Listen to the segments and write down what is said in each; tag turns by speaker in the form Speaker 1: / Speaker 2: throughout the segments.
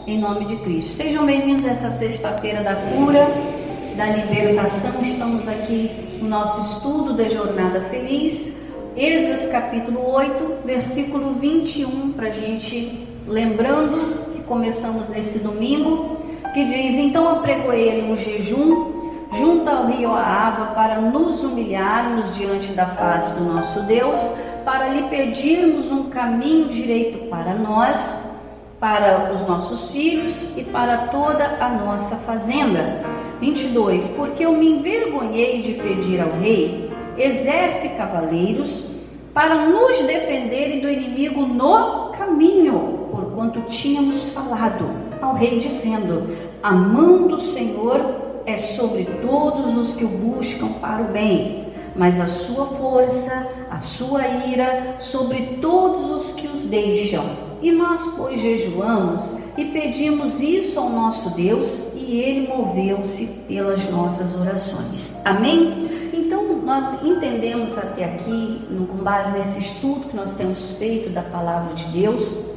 Speaker 1: em nome de Cristo. Sejam bem-vindos a essa sexta-feira da cura, da libertação. Estamos aqui no nosso estudo da Jornada Feliz, Êxodo capítulo 8, versículo 21, para a gente, lembrando que começamos nesse domingo, que diz: então apregoei ele um jejum junto ao rio Ahava para nos humilharmos diante da face do nosso Deus, para lhe pedirmos um caminho direito para nós, para os nossos filhos e para toda a nossa fazenda. 22. Porque eu me envergonhei de pedir ao rei exército e cavaleiros para nos defenderem do inimigo no caminho, porquanto tínhamos falado ao rei dizendo: a mão do Senhor é sobre todos os que o buscam para o bem, mas a sua força, a sua ira sobre todos os que os deixam. E nós, pois, jejuamos e pedimos isso ao nosso Deus, e ele moveu-se pelas nossas orações. Amém? Então, nós entendemos até aqui, com base nesse estudo que nós temos feito da palavra de Deus,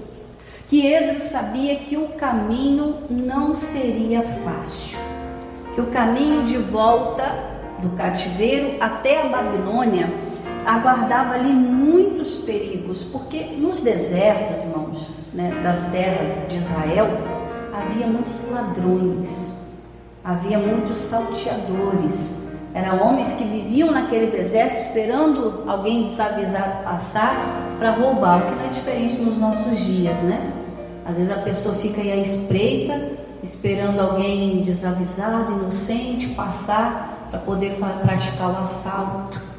Speaker 1: que Êxodo sabia que o caminho não seria fácil, que o caminho de volta do cativeiro até a Babilônia aguardava ali muitos perigos, porque nos desertos, irmãos, das terras de Israel, havia muitos ladrões, havia muitos salteadores, eram homens que viviam naquele deserto esperando alguém desavisado passar para roubar, o que não é diferente nos nossos dias, né? Às vezes a pessoa fica aí à espreita, esperando alguém desavisado, inocente, passar para poder praticar o assalto,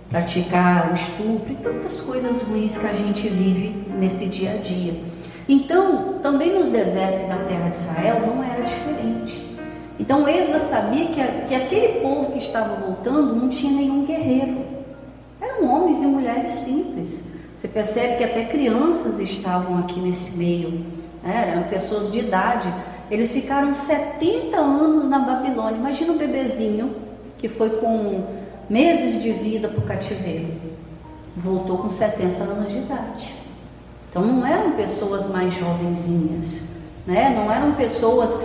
Speaker 1: praticar o estupro e tantas coisas ruins que a gente vive nesse dia a dia. Então, também nos desertos da terra de Israel não era diferente. Então, Êxodo sabia que aquele povo que estava voltando não tinha nenhum guerreiro. Eram homens e mulheres simples. Você percebe que até crianças estavam aqui nesse meio. Eram pessoas de idade. Eles ficaram 70 anos na Babilônia. Imagina um bebezinho que foi com meses de vida para o cativeiro, voltou com 70 anos de idade. Então não eram pessoas mais jovenzinhas, não eram pessoas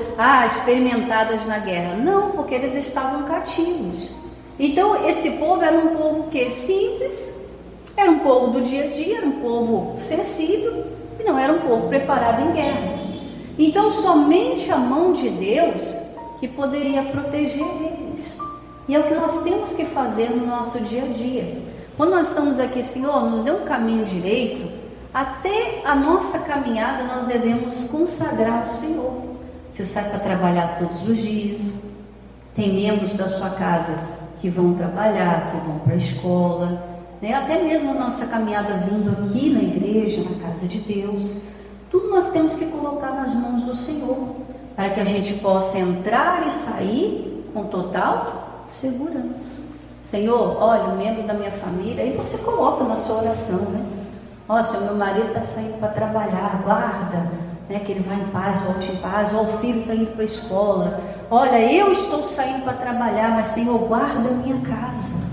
Speaker 1: experimentadas na guerra, não, porque eles estavam cativos. Então esse povo era um povo simples, era um povo do dia a dia, era um povo sensível, e não era um povo preparado em guerra. Então somente a mão de Deus que poderia proteger eles. E é o que nós temos que fazer no nosso dia a dia. Quando nós estamos aqui, Senhor, nos dê um caminho direito, até a nossa caminhada nós devemos consagrar ao Senhor. Você sai para trabalhar todos os dias, tem membros da sua casa que vão trabalhar, que vão para a escola, até mesmo a nossa caminhada vindo aqui na igreja, na casa de Deus, tudo nós temos que colocar nas mãos do Senhor, para que a gente possa entrar e sair com total segurança. Senhor, olha, um membro da minha família, aí você coloca na sua oração, Senhor, meu marido está saindo para trabalhar, guarda, que ele vá em paz, volte em paz, ou o filho está indo para a escola, olha, eu estou saindo para trabalhar, mas Senhor, guarda a minha casa,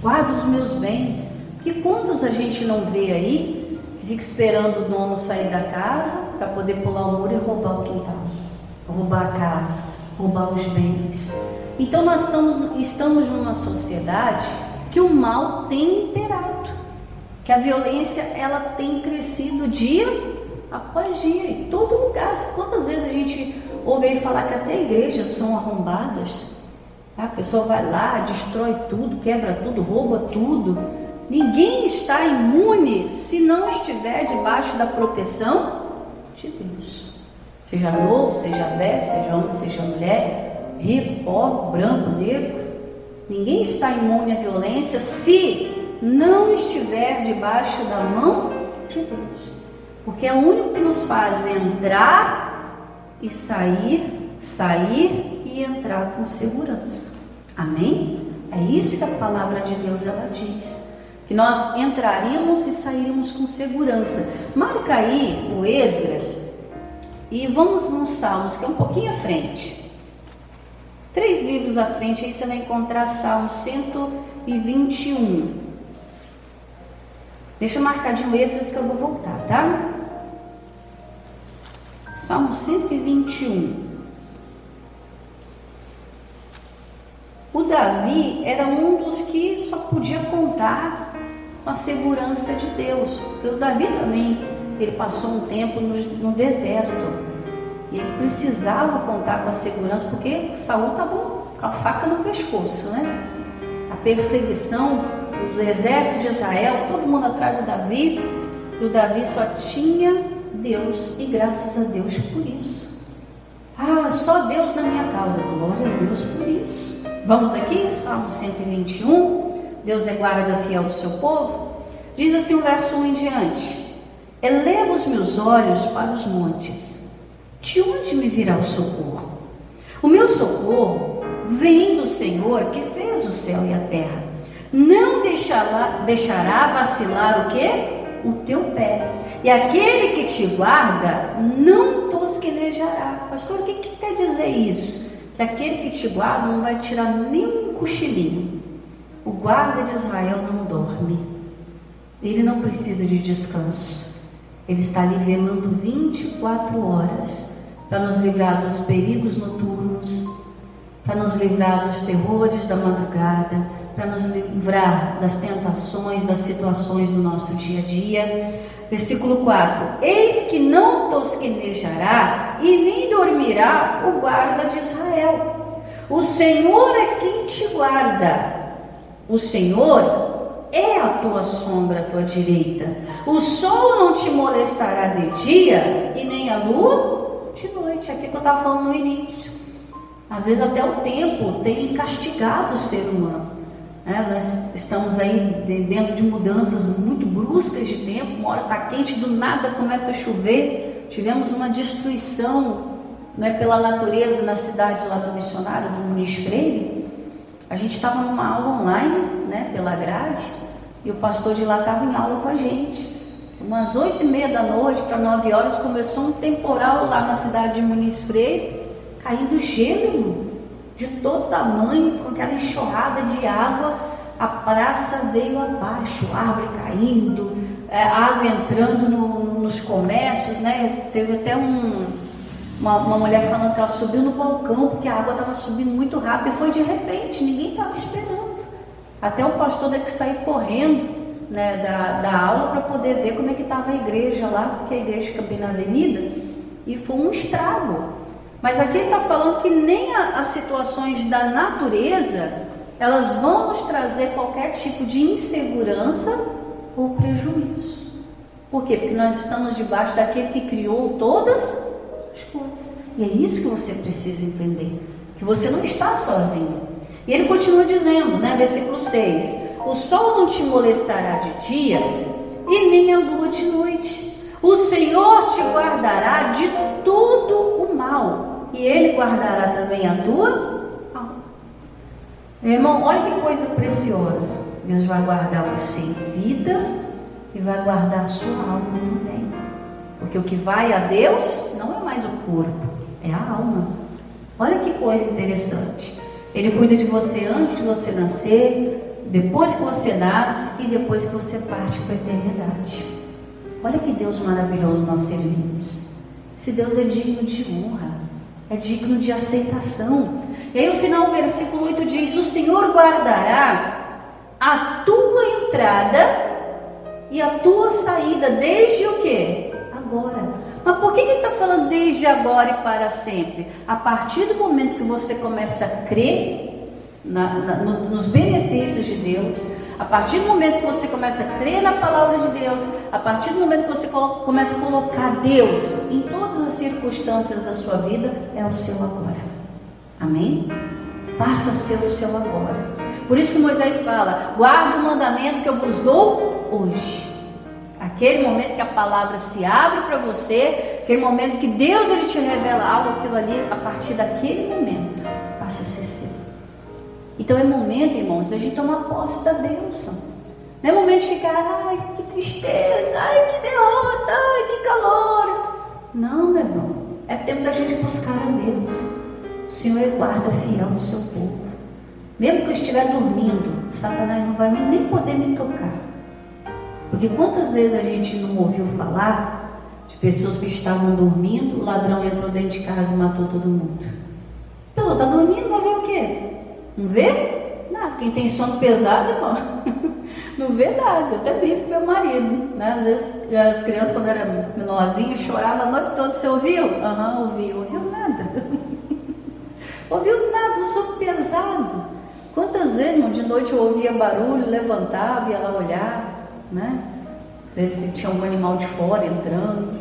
Speaker 1: guarda os meus bens, porque quantos a gente não vê aí, que fica esperando o dono sair da casa, para poder pular o muro e roubar o quintal, roubar a casa, roubar os bens. Então nós estamos numa sociedade que o mal tem imperado, que a violência ela tem crescido dia após dia, em todo lugar. Quantas vezes a gente ouve falar que até igrejas são arrombadas, a pessoa vai lá, destrói tudo, quebra tudo, rouba tudo. Ninguém está imune se não estiver debaixo da proteção de Deus, seja novo, seja velho, seja homem, seja mulher, rico, pobre, branco, negro, ninguém está imune à violência se não estiver debaixo da mão de Deus, porque é o único que nos faz entrar e sair e entrar com segurança. Amém? É isso que a palavra de Deus ela diz, que nós entraríamos e sairíamos com segurança. Marca aí o Êxodo e vamos nos Salmos, que é um pouquinho à frente. 3 livros à frente, aí você vai encontrar Salmo 121. Deixa eu marcar de um Êxodo que eu vou voltar, tá? Salmo 121. O Davi era um dos que só podia contar com a segurança de Deus. Porque o Davi também, ele passou um tempo no deserto. E ele precisava contar com a segurança, porque Saul estava com a faca no pescoço, né? A perseguição do exército de Israel, todo mundo atrás do Davi, e o Davi só tinha Deus, e graças a Deus por isso. Ah, só Deus na minha causa, glória a Deus por isso. Vamos aqui, Salmo 121, Deus é guarda fiel do seu povo. Diz assim o verso 1 em diante: eleva os meus olhos para os montes, de onde me virá o socorro? O meu socorro vem do Senhor que fez o céu e a terra. Não deixará vacilar o quê? O teu pé. E aquele que te guarda não tosquenejará. Pastor, o que quer dizer isso? Que aquele que te guarda não vai tirar nem um cochilinho. O guarda de Israel não dorme. Ele não precisa de descanso. Ele está ali velando 24 horas para nos livrar dos perigos noturnos, para nos livrar dos terrores da madrugada, para nos livrar das tentações, das situações do nosso dia a dia. Versículo 4: eis que não tosquenejará e nem dormirá o guarda de Israel. O Senhor é quem te guarda. O Senhor é a tua sombra à tua direita. O sol não te molestará de dia e nem a lua de noite. Aqui que eu estava falando no início. Às vezes até o tempo tem castigado o ser humano. Nós estamos aí dentro de mudanças muito bruscas de tempo. Uma hora está quente, do nada começa a chover. Tivemos uma destruição, pela natureza na cidade lá do missionário, do Muniz Freire. A gente estava numa aula online, pela grade, e o pastor de lá estava em aula com a gente. Umas 8h30 da noite para 9 horas começou um temporal lá na cidade de Muniz Freire, caindo gelo de todo tamanho, com aquela enxurrada de água. A praça veio abaixo, árvore caindo, água entrando nos comércios, Teve até uma mulher falando que ela subiu no balcão porque a água estava subindo muito rápido, e foi de repente, ninguém estava esperando. Até o pastor teve que sair correndo da aula para poder ver como é que estava a igreja lá, porque a igreja fica bem na avenida, e foi um estrago. Mas aqui ele está falando que nem as situações da natureza, elas vão nos trazer qualquer tipo de insegurança ou prejuízo. Por quê? Porque nós estamos debaixo daquele que criou todas as coisas. E é isso que você precisa entender, que você não está sozinho. E ele continua dizendo, versículo 6: o sol não te molestará de dia e nem a lua de noite. O Senhor te guardará de todo o mal, e Ele guardará também a tua alma. Meu irmão, olha que coisa preciosa. Deus vai guardar você em vida e vai guardar a sua alma também. Porque o que vai a Deus não é mais o corpo, é a alma. Olha que coisa interessante. Ele cuida de você antes de você nascer, depois que você nasce e depois que você parte para a eternidade. Olha que Deus maravilhoso nós servimos. Esse Deus é digno de honra, é digno de aceitação. E aí no final o versículo 8 diz: o Senhor guardará a tua entrada e a tua saída desde o quê? Agora. Mas por que ele está falando desde agora e para sempre? A partir do momento que você começa a crer nos benefícios de Deus, a partir do momento que você começa a crer na palavra de Deus, a partir do momento que você começa a colocar Deus em todas as circunstâncias da sua vida, é o seu agora. Amém? Passa a ser o seu agora. Por isso que Moisés fala: guarda o mandamento que eu vos dou hoje. Aquele momento que a palavra se abre para você, aquele momento que Deus ele te revela algo, aquilo ali, a partir daquele momento, passa a ser seu. Então é momento, irmãos, da gente tomar posse da bênção. Não é momento de ficar: ai, que tristeza, ai, que derrota, ai, que calor. Não, meu irmão, é tempo da gente buscar a Deus. O Senhor é guarda fiel do seu povo. Mesmo que eu estiver dormindo, Satanás não vai nem poder me tocar. Porque quantas vezes a gente não ouviu falar de pessoas que estavam dormindo, o ladrão entrou dentro de casa e matou todo mundo. A pessoa está dormindo, vai ver o quê? Não vê? Nada. Quem tem sono pesado, irmão, não vê nada. Eu até brinco com meu marido, né? Às vezes as crianças, quando eram menorzinhas, choravam a noite toda. Você ouviu? Aham, ouvi. Ouviu nada. Ouviu nada, o sono pesado. Quantas vezes, irmão, de noite eu ouvia barulho, levantava, ia lá olhar, né? Ver se tinha algum animal de fora entrando.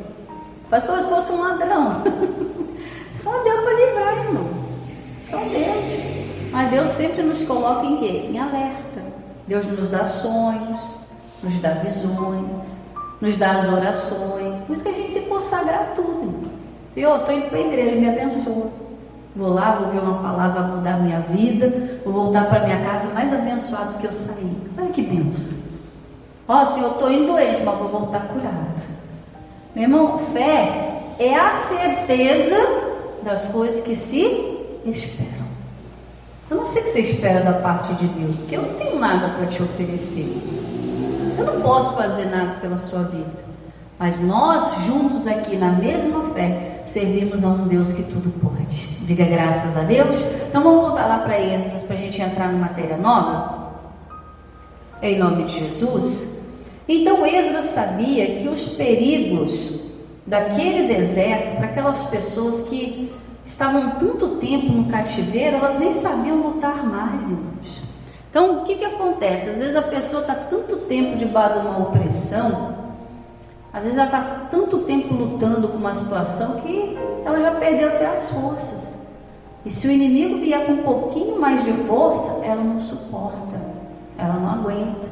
Speaker 1: Pastor, se fosse um ladrão. Só Deus para livrar, irmão. Só Deus. Mas Deus sempre nos coloca em quê? Em alerta. Deus nos dá sonhos, nos dá visões, nos dá as orações. Por isso que a gente tem que consagrar tudo, irmão. Senhor, estou indo para a igreja, me abençoa. Vou lá, vou ver uma palavra, vai mudar a minha vida. Vou voltar para minha casa mais abençoado que eu saí. Olha que bênção. Ó, Senhor, estou indo doente, mas vou voltar curado. Meu irmão, fé é a certeza das coisas que se esperam. Eu não sei o que você espera da parte de Deus, porque eu não tenho nada para te oferecer. Eu não posso fazer nada pela sua vida. Mas nós, juntos aqui na mesma fé, servimos a um Deus que tudo pode. Diga graças a Deus. Então vamos voltar lá para Êxodo para a gente entrar numa matéria nova. Em nome de Jesus. Então Esdras sabia que os perigos daquele deserto, para aquelas pessoas que estavam tanto tempo no cativeiro, elas nem sabiam lutar mais, irmãos. Então o que acontece? Às vezes a pessoa está tanto tempo debaixo de uma opressão, às vezes ela está tanto tempo lutando com uma situação que ela já perdeu até as forças. E se o inimigo vier com um pouquinho mais de força, ela não suporta, ela não aguenta,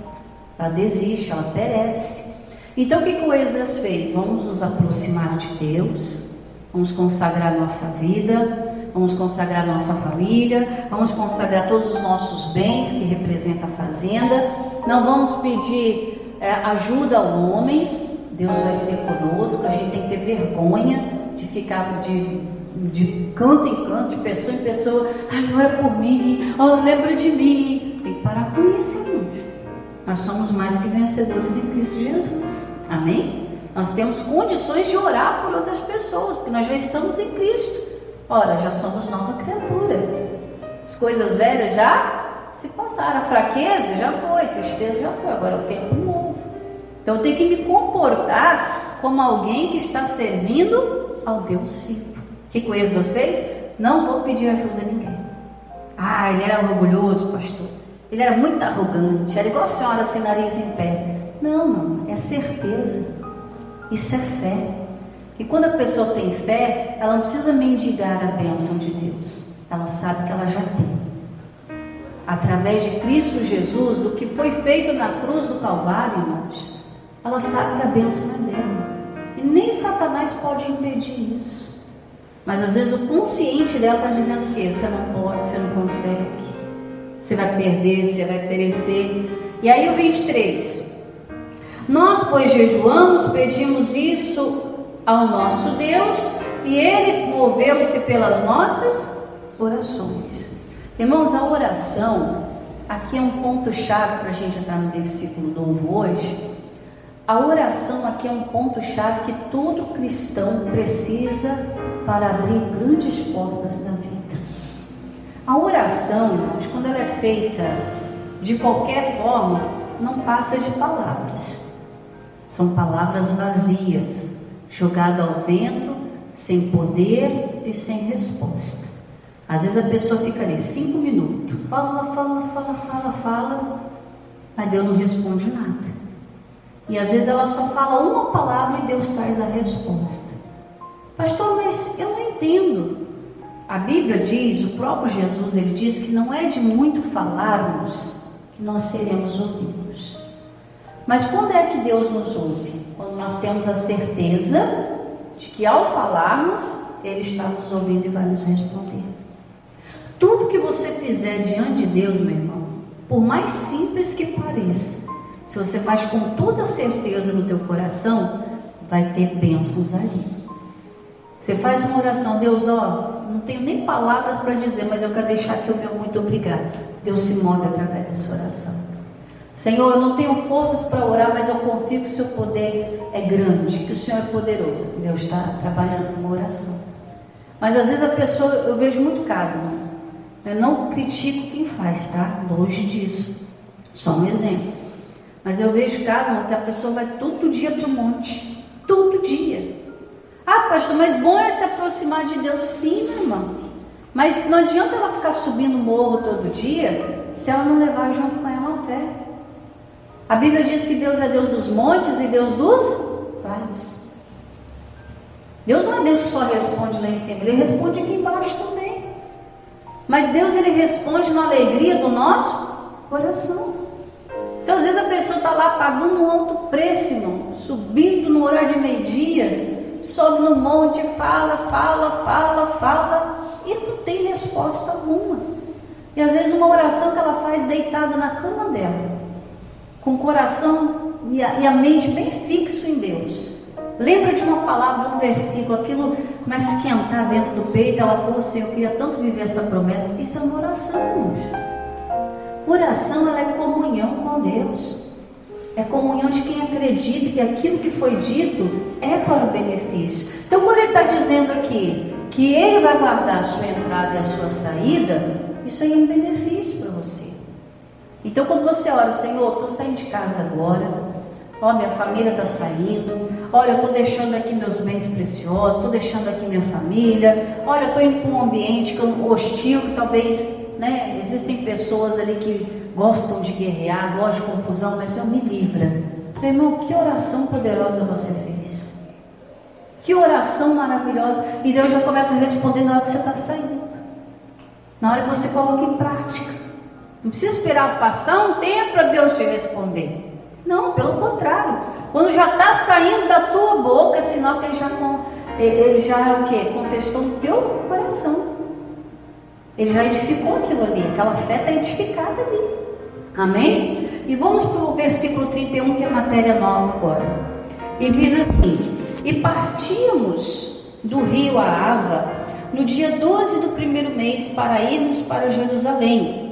Speaker 1: ela desiste, ela perece. Então o que o Esdras fez? Vamos nos aproximar de Deus, vamos consagrar nossa vida, vamos consagrar nossa família, vamos consagrar todos os nossos bens que representam a fazenda, não vamos pedir ajuda ao homem. Deus vai ser conosco. A gente tem que ter vergonha de ficar de canto em canto, de pessoa em pessoa. Ai, ora por mim, lembra de mim. Tem que parar com isso, irmãos. Nós somos mais que vencedores em Cristo Jesus. Amém? Nós temos condições de orar por outras pessoas, porque nós já estamos em Cristo. Ora, já somos nova criatura. As coisas velhas já se passaram. A fraqueza já foi, a tristeza já foi. Agora é o tempo novo. Então eu tenho que me comportar como alguém que está servindo ao Deus vivo. O que o Esdras fez? Não vou pedir ajuda a ninguém. Ele era orgulhoso, pastor. Ele era muito arrogante. Era igual a senhora sem nariz em pé. Não, é certeza. Isso é fé. E quando a pessoa tem fé, ela não precisa mendigar a bênção de Deus. Ela sabe que ela já tem. Através de Cristo Jesus, do que foi feito na cruz do Calvário, irmãos, ela sabe que a bênção é dela. E nem Satanás pode impedir isso. Mas às vezes o consciente dela está dizendo o quê? Você não pode, você não consegue. Você vai perder, você vai perecer. E aí o 23. Nós, pois, jejuamos, pedimos isso ao nosso Deus, e Ele moveu-se pelas nossas orações. Irmãos, a oração, aqui é um ponto-chave para a gente entrar no versículo novo hoje. A oração aqui é um ponto-chave que todo cristão precisa para abrir grandes portas na vida. A oração, irmãos, quando ela é feita de qualquer forma, não passa de palavras. São palavras vazias, jogadas ao vento, sem poder e sem resposta. Às vezes a pessoa fica ali 5 minutos, fala, mas Deus não responde nada. E às vezes ela só fala uma palavra e Deus traz a resposta. Pastor, mas eu não entendo. A Bíblia diz, o próprio Jesus, ele diz que não é de muito falarmos que nós seremos ouvidos. Mas quando é que Deus nos ouve? Quando nós temos a certeza de que ao falarmos, Ele está nos ouvindo e vai nos responder. Tudo que você fizer diante de Deus, meu irmão, por mais simples que pareça, se você faz com toda certeza no teu coração, vai ter bênçãos ali. Você faz uma oração, Deus, não tenho nem palavras para dizer, mas eu quero deixar aqui o meu muito obrigado. Deus se move através dessa oração. Senhor, eu não tenho forças para orar, mas eu confio que o seu poder é grande, que o Senhor é poderoso. Deus está trabalhando numa oração. Mas às vezes a pessoa, eu vejo muito caso, eu não critico quem faz, tá? Longe disso. Só um exemplo. Mas eu vejo caso, que a pessoa vai todo dia para o monte. Todo dia. Ah, pastor, mas bom é se aproximar de Deus. Sim, meu irmão. Mas não adianta ela ficar subindo o morro todo dia, se ela não levar junto com ela a fé. A Bíblia diz que Deus é Deus dos montes e Deus dos vales. Deus não é Deus que só responde lá em cima, Ele responde aqui embaixo também. Mas Deus, Ele responde na alegria do nosso coração. Então às vezes a pessoa está lá pagando um alto preço, irmão, subindo no horário de meio-dia, sobe no monte, fala, e não tem resposta alguma. E às vezes uma oração que ela faz deitada na cama dela, com o coração e a mente bem fixo em Deus. Lembra de uma palavra, de um versículo, aquilo começa a esquentar dentro do peito. Ela falou assim: eu queria tanto viver essa promessa. Isso é uma oração, irmãos. Oração, ela é comunhão com Deus. É comunhão de quem acredita que aquilo que foi dito é para o benefício. Então, quando ele está dizendo aqui que ele vai guardar a sua entrada e a sua saída, isso aí é um benefício para você. Então, quando você ora: Senhor, estou saindo de casa agora, ó, minha família está saindo, olha, eu estou deixando aqui meus bens preciosos, estou deixando aqui minha família, olha, eu estou indo para um ambiente hostil, que talvez, né, existem pessoas ali que gostam de guerrear, gostam de confusão, mas Senhor, me livra. Meu irmão, que oração poderosa você fez, que oração maravilhosa. E Deus já começa a responder na hora que você está saindo, na hora que você coloca em prática. Não precisa esperar passar um tempo para Deus te responder. Não, pelo contrário. Quando já está saindo da tua boca, é sinal que ele já é o quê? Contestou no teu coração. Ele já edificou aquilo ali. Aquela fé está edificada ali. Amém? E vamos para o versículo 31, que é matéria nova agora. E diz assim: e partimos do rio Ahava no dia 12 do primeiro mês para irmos para Jerusalém.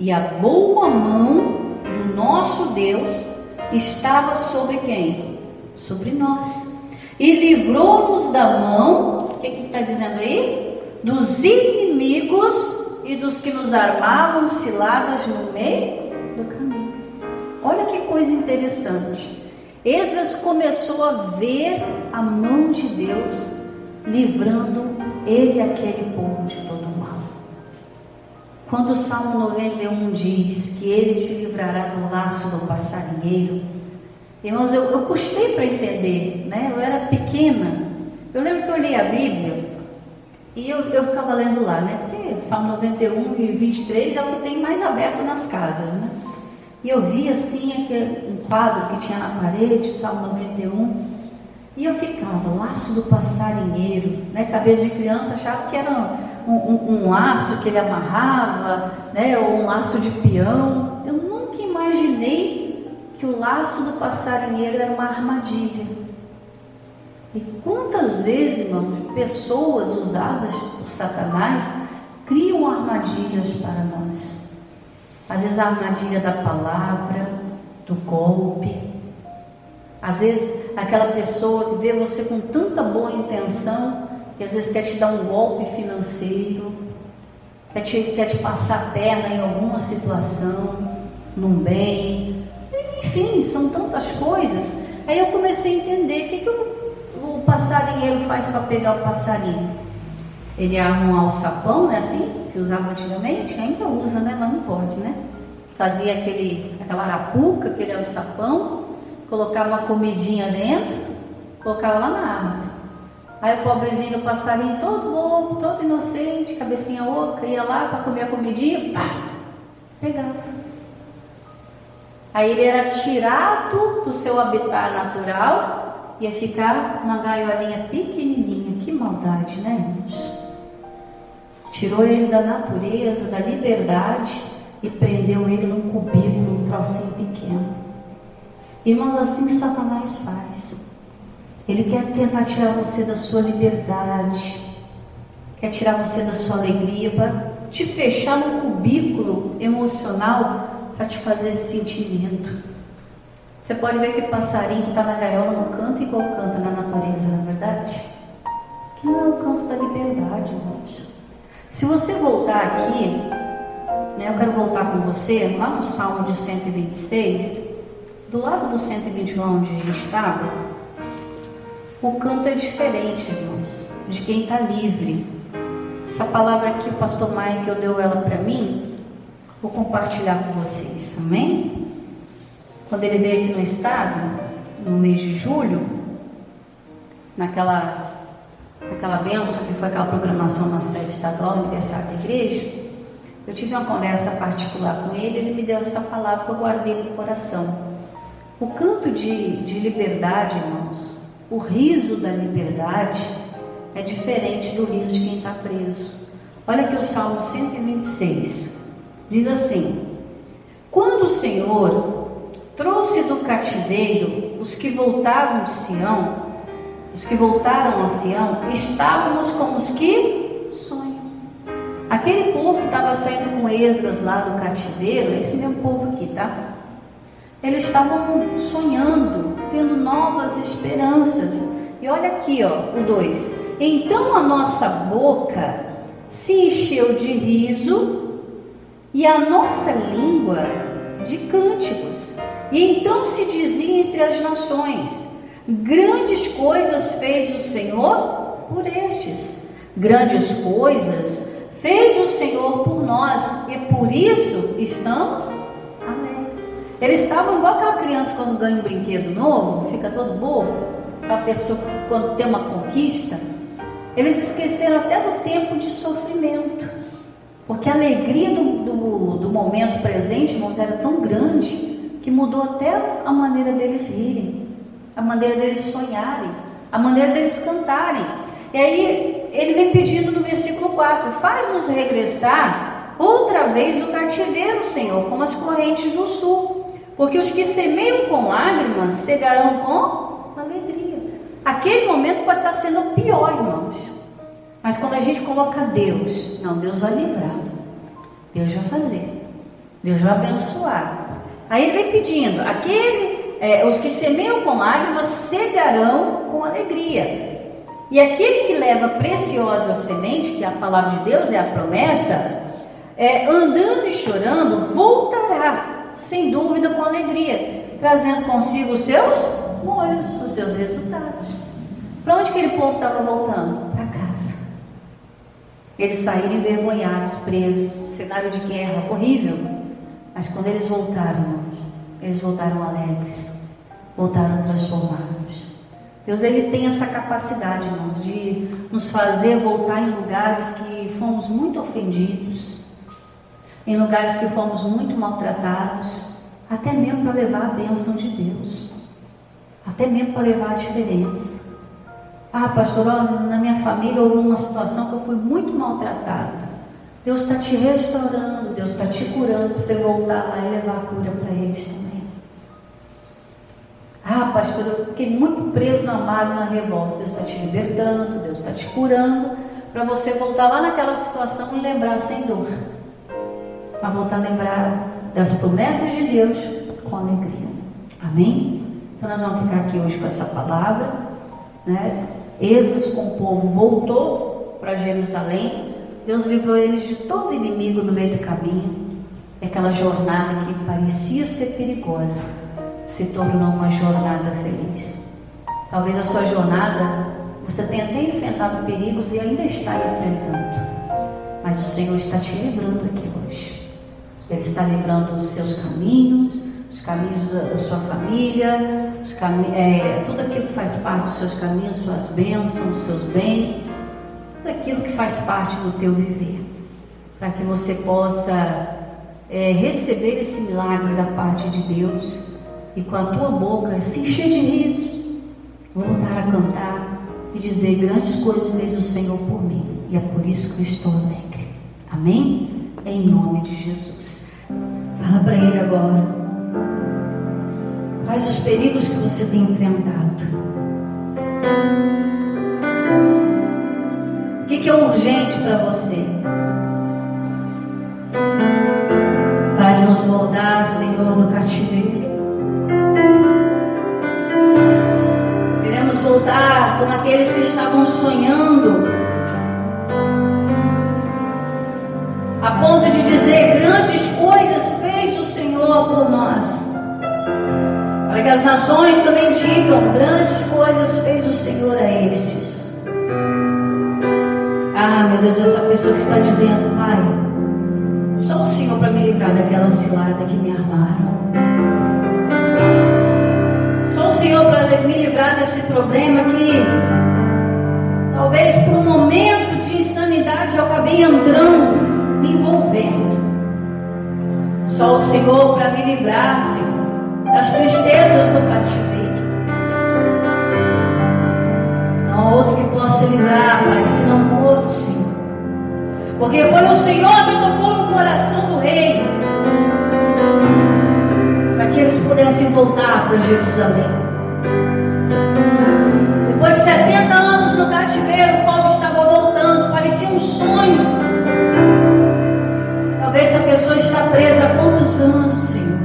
Speaker 1: E a boa mão do nosso Deus estava sobre quem? Sobre nós. E livrou-nos da mão, o que está dizendo aí? Dos inimigos e dos que nos armavam ciladas no meio do caminho. Olha que coisa interessante. Esdras começou a ver a mão de Deus livrando ele e aquele povo de todo o mal. Quando o Salmo 91 diz que ele te livrará do laço do passarinheiro, irmãos, eu custei para entender, né? Eu era pequena. Eu lembro que eu li a Bíblia e eu ficava lendo lá, né? Porque Salmo 91 e 23 é o que tem mais aberto nas casas, né? E eu vi assim um quadro que tinha na parede, Salmo 91, e eu ficava: laço do passarinheiro, né? Cabeça de criança achava que era um laço que ele amarrava, né? Ou um laço de peão. Eu nunca imaginei que o laço do passarinheiro era uma armadilha. E quantas vezes, irmãos, pessoas usadas por Satanás criam armadilhas para nós. Às vezes a armadilha da palavra, do golpe. Às vezes aquela pessoa que vê você com tanta boa intenção, que às vezes quer te dar um golpe financeiro, quer te passar a perna em alguma situação, num bem. Enfim, são tantas coisas. Aí eu comecei a entender o que o passarinheiro faz para pegar o passarinho. Ele arma um alçapão, né, assim, que usava antigamente, ainda usa, né, mas não pode, né? Fazia aquela arapuca, aquele alçapão, colocava uma comidinha dentro, colocava lá na árvore. Aí o pobrezinho do passarinho, todo bobo, todo inocente, cabecinha oca, ia lá para comer a comidinha, pá, pegava. Aí ele era tirado do seu habitat natural, ia ficar numa gaiolinha pequenininha. Que maldade, né, irmãos? Tirou ele da natureza, da liberdade e prendeu ele num cubículo, um trocinho pequeno. Irmãos, assim que Satanás faz. Ele quer tentar tirar você da sua liberdade, quer tirar você da sua alegria, para te fechar num cubículo emocional, para te fazer esse sentimento. Você pode ver que o passarinho que está na gaiola não canta igual canta na natureza, não é verdade? Que não é o canto da liberdade, irmãos. Se você voltar aqui, eu quero voltar com você lá no Salmo de 126, do lado do 121 onde a gente estava. O canto é diferente, irmãos, de quem está livre. Essa palavra aqui, o pastor Michael deu ela para mim, vou compartilhar com vocês, amém? Quando ele veio aqui no estado, no mês de julho, naquela bênção que foi aquela programação na sede estadual, aniversário da igreja, eu tive uma conversa particular com ele, ele me deu essa palavra que eu guardei no coração. O canto de liberdade, irmãos, o riso da liberdade é diferente do riso de quem está preso. Olha aqui o Salmo 126, diz assim: quando o Senhor trouxe do cativeiro os que voltaram de Sião, os que voltaram a Sião, estávamos como os que sonham. Aquele povo que estava saindo com Esdras lá do cativeiro, esse mesmo povo aqui, tá? Eles estavam sonhando, tendo novas esperanças. E olha aqui, ó, o 2. Então a nossa boca se encheu de riso e a nossa língua de cânticos. E então se dizia entre as nações: grandes coisas fez o Senhor por estes. Grandes coisas fez o Senhor por nós, e por isso estamos alegres. Eles estavam igual aquela criança quando ganha um brinquedo novo, fica todo bobo. Aquela pessoa quando tem uma conquista. Eles esqueceram até do tempo de sofrimento, porque a alegria do momento presente, irmãos, era tão grande que mudou até a maneira deles rirem, a maneira deles sonharem, a maneira deles cantarem. E aí ele vem pedindo no versículo 4: faz-nos regressar outra vez do cativeiro, Senhor, como as correntes do sul, porque os que semeiam com lágrimas cegarão com alegria. Aquele momento pode estar sendo o pior, irmãos, mas quando a gente coloca Deus, não, Deus vai livrar, Deus vai fazer, Deus vai abençoar. Aí ele vem pedindo: os que semeiam com lágrimas cegarão com alegria. E aquele que leva preciosa semente, que é a palavra de Deus, é a promessa, andando e chorando, voltará, sem dúvida, com alegria, trazendo consigo os seus molhos, os seus resultados. Para onde aquele povo estava voltando? Para casa. Eles saíram envergonhados, presos, cenário de guerra horrível. Mas quando eles voltaram alegres, voltaram transformados. Deus, Ele tem essa capacidade, irmãos, de nos fazer voltar em lugares que fomos muito ofendidos, em lugares que fomos muito maltratados, até mesmo para levar a bênção de Deus, até mesmo para levar a diferença. Pastor, na minha família houve uma situação que eu fui muito maltratado. Deus está te restaurando, Deus está te curando, para você voltar lá e levar a cura para eles também. Pastor, eu fiquei muito preso na mágoa, na revolta. Deus está te libertando, Deus está te curando, para você voltar lá naquela situação e lembrar sem dor, para voltar a lembrar das promessas de Deus com alegria. Amém? Então nós vamos ficar aqui hoje com essa palavra, né? Esdras com o povo voltou para Jerusalém. Deus livrou eles de todo inimigo no meio do caminho. E aquela jornada que parecia ser perigosa se tornou uma jornada feliz. Talvez a sua jornada, você tenha até enfrentado perigos e ainda está enfrentando, mas o Senhor está te livrando aqui hoje. Ele está livrando os seus caminhos, os caminhos da sua família, tudo aquilo que faz parte dos seus caminhos, suas bênçãos, seus bens, tudo aquilo que faz parte do teu viver, para que você possa receber esse milagre da parte de Deus e com a tua boca se encher de riso, voltar a cantar e dizer: grandes coisas fez o Senhor por mim, e é por isso que eu estou alegre. Amém? Em nome de Jesus. Fala para Ele agora. Quais os perigos que você tem enfrentado? O que é urgente para você? Faz Faz-nos voltar, Senhor, do cativeiro. Queremos voltar como aqueles que estavam sonhando, a ponto de dizer: grandes coisas fez o Senhor por nós. Para que as nações também digam: grandes coisas fez o Senhor a estes. Ah, meu Deus, essa pessoa que está dizendo: Pai, só o Senhor para me livrar daquela cilada que me armaram. Só o Senhor para me livrar desse problema que talvez por um momento de insanidade eu acabei entrando, me envolvendo. Só o Senhor para me livrar, Senhor, das tristezas do cativeiro. Não há outro que possa livrar, Pai, senão o outro, Senhor. Porque foi o Senhor que tocou no coração do rei, para que eles pudessem voltar para Jerusalém. Depois de 70 anos no cativeiro, o povo estava voltando, parecia um sonho. Talvez essa pessoa está presa há quantos anos, Senhor?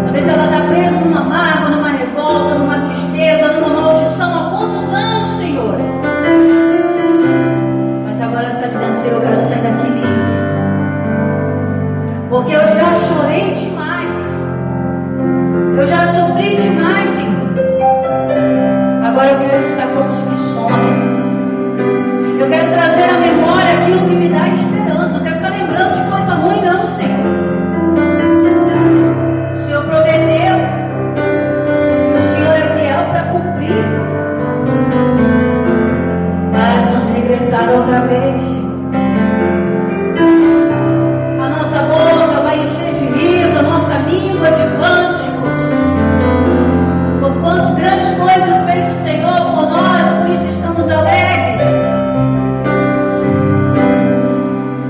Speaker 1: Talvez ela está presa numa mágoa, numa revolta, numa tristeza, numa maldição há quantos anos, Senhor? Mas agora ela está dizendo: Senhor, eu quero sair daqui livre, porque eu já chorei demais, eu já sofri demais, Senhor. Agora eu quero estar como os que sonham. Eu quero trazer à memória aquilo que me dá esperança. Eu quero ficar lembrando de coisa ruim, não, Senhor. O Senhor prometeu, e o Senhor é fiel para cumprir. Faz-nos regressar outra vez, Senhor. A nossa boca vai encher de riso, a nossa língua de cânticos. Porquanto grandes coisas fez o Senhor por nós, por isso estamos alegres.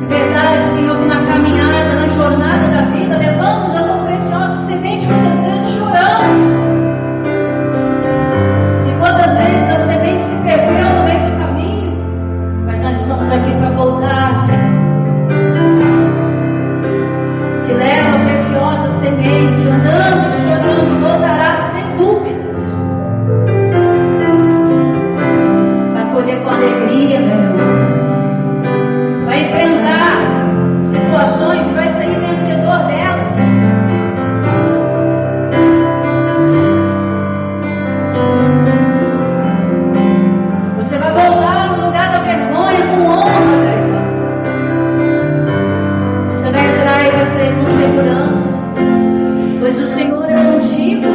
Speaker 1: É verdade, Senhor, que na caminhada, na jornada da vida, levamos a tua preciosa semente, muitas vezes choramos. E quantas vezes a semente se perdeu no meio do caminho, mas nós estamos aqui para voltar, Senhor. Que leva a preciosa semente, andando e chorando, voltará sem dúvidas. Vai colher com alegria, meu irmão. Vai enfrentar situações e vai sair vencedor delas. Você vai voltar no lugar da vergonha com honra, meu irmão. Você vai entrar e vai sair com segurança, pois o Senhor é contigo.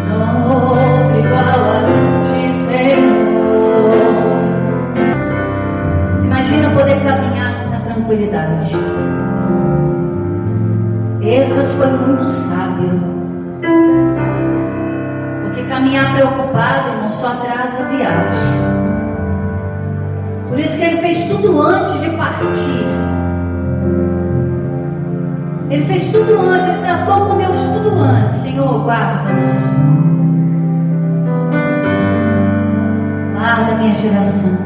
Speaker 1: Não houve igual a ti, Senhor. Imagina poder caminhar na tranquilidade. Esdras foi muito sábio, porque caminhar preocupado, irmão, só atrasa a viagem. Por isso que ele fez tudo antes de partir. Ele fez tudo antes, ele tratou com Deus tudo antes. Senhor, guarda-nos. Guarda a minha geração.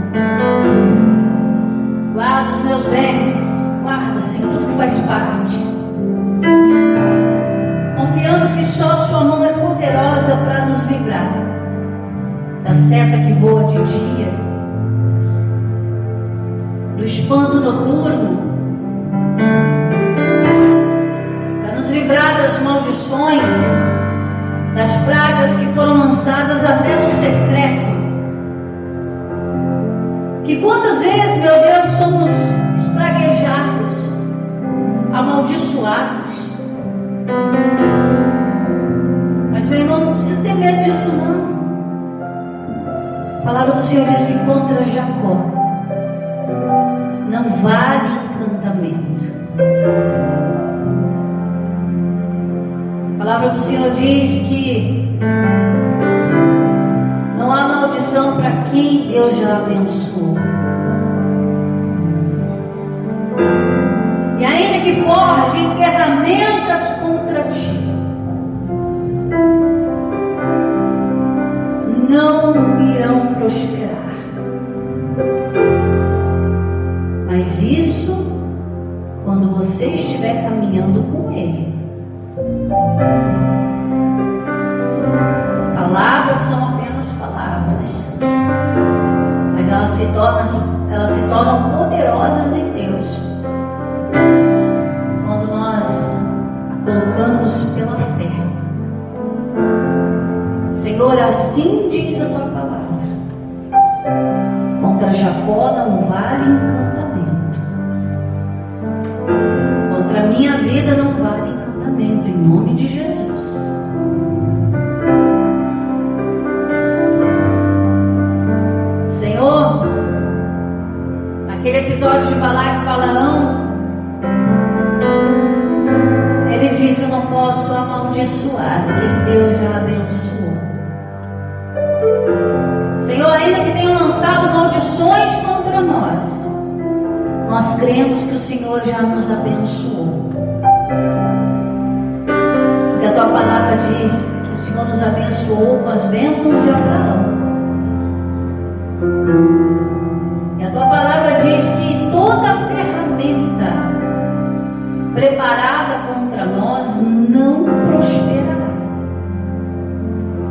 Speaker 1: Guarda os meus bens. Guarda, Senhor, tudo que faz parte. Confiamos que só sua mão é poderosa para nos livrar da seta que voa de dia, do espanto noturno, para nos livrar das maldições, das pragas que foram lançadas até no secreto. Que quantas vezes, meu Deus, somos espraguejados, amaldiçoados. Mas, meu irmão, não precisa ter medo disso, não. A palavra do Senhor diz que contra Jacó não vale encantamento. A palavra do Senhor diz que não há maldição para quem Deus já abençoou. E ainda que forjem ferramentas contra ti, não irão prosperar. Mas isso isso quando você estiver caminhando com Ele. Palavras são apenas palavras, mas elas se tornam poderosas em Deus quando nós a colocamos pela fé. Senhor, assim diz a tua palavra: contra Jacó não vale encantamento, contra a minha vida não vale encantamento, em nome de Jesus. Senhor, naquele episódio de Balaque e Balaão, ele disse: eu não posso amaldiçoar, porque Deus já abençoou. Senhor, ainda que tenham lançado maldições contra nós, nós cremos que o Senhor já nos abençoou. Porque a tua palavra diz que o Senhor nos abençoou com as bênçãos de Abraão. E a tua palavra diz que toda ferramenta preparada contra nós não prosperará.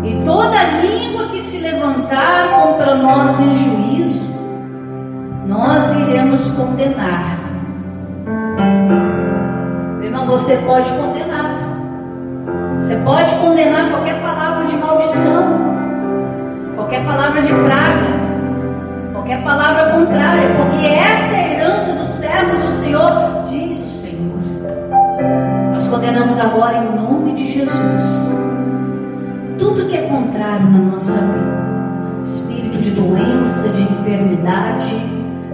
Speaker 1: E toda língua que se levantar contra nós em juízo, nós iremos condenar. Irmão, você pode condenar. Você pode condenar qualquer palavra de maldição, qualquer palavra de praga, qualquer palavra contrária, porque esta é a herança dos servos do Senhor, diz o Senhor. Nós condenamos agora em nome de Jesus tudo que é contrário na nossa vida. Espírito de doença, de enfermidade,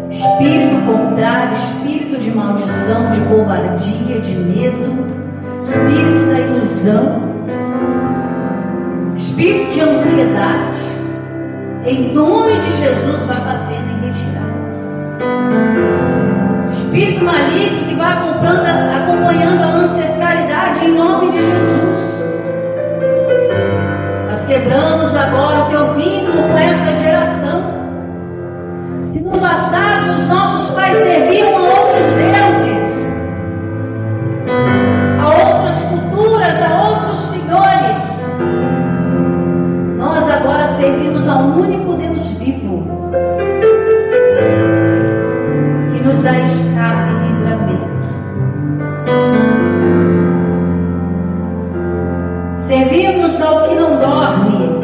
Speaker 1: espírito contrário, espírito de maldição, de covardia, de medo, espírito da ilusão, espírito de ansiedade, em nome de Jesus, vai batendo em retirada. Espírito maligno que vai acompanhando a ancestralidade, em nome de Jesus. Nós quebramos agora o teu vínculo com essa geração. Se no passado os nossos pais serviam a outros deuses, a outras culturas, a outros senhores, nós agora servimos ao único Deus vivo, que nos dá escape e livramento. Servimos ao que não dorme,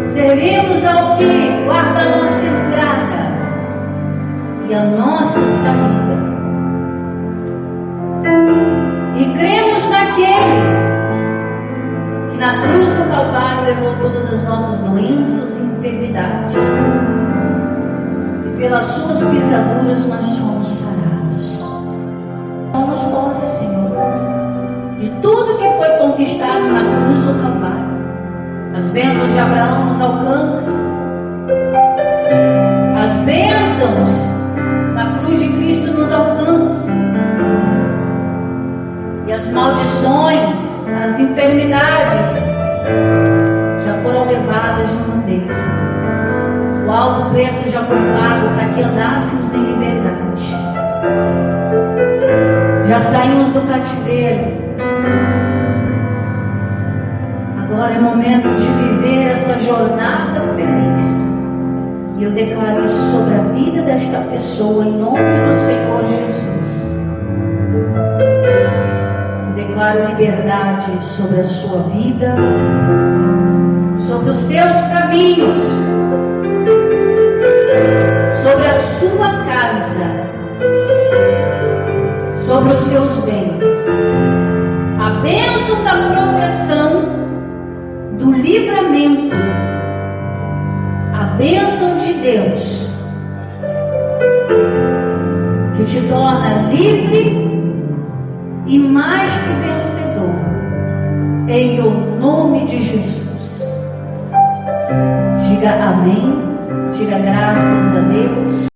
Speaker 1: servimos ao que guarda a nossa entrada e a nossa saída. E cremos naquele que na cruz do Calvário levou todas as nossas doenças e enfermidades. E pelas suas pisaduras nós somos sarados. Somos posse, Senhor, de tudo que foi conquistado na cruz do Calvário. As bênçãos de Abraão nos alcançam. As bênçãos na cruz de Cristo nos alcançam. E as maldições, as enfermidades já foram levadas de madeira. O alto preço já foi pago para que andássemos em liberdade. Já saímos do cativeiro. Agora é momento de viver essa jornada feliz. E eu declaro isso sobre a vida desta pessoa em nome do Senhor Jesus. Declaro liberdade sobre a sua vida, sobre os seus caminhos, sobre a sua casa, sobre os seus bens. A bênção da proteção, do livramento, a bênção de Deus, que te torna livre e mais que vencedor, em o nome de Jesus. Diga amém, diga graças a Deus.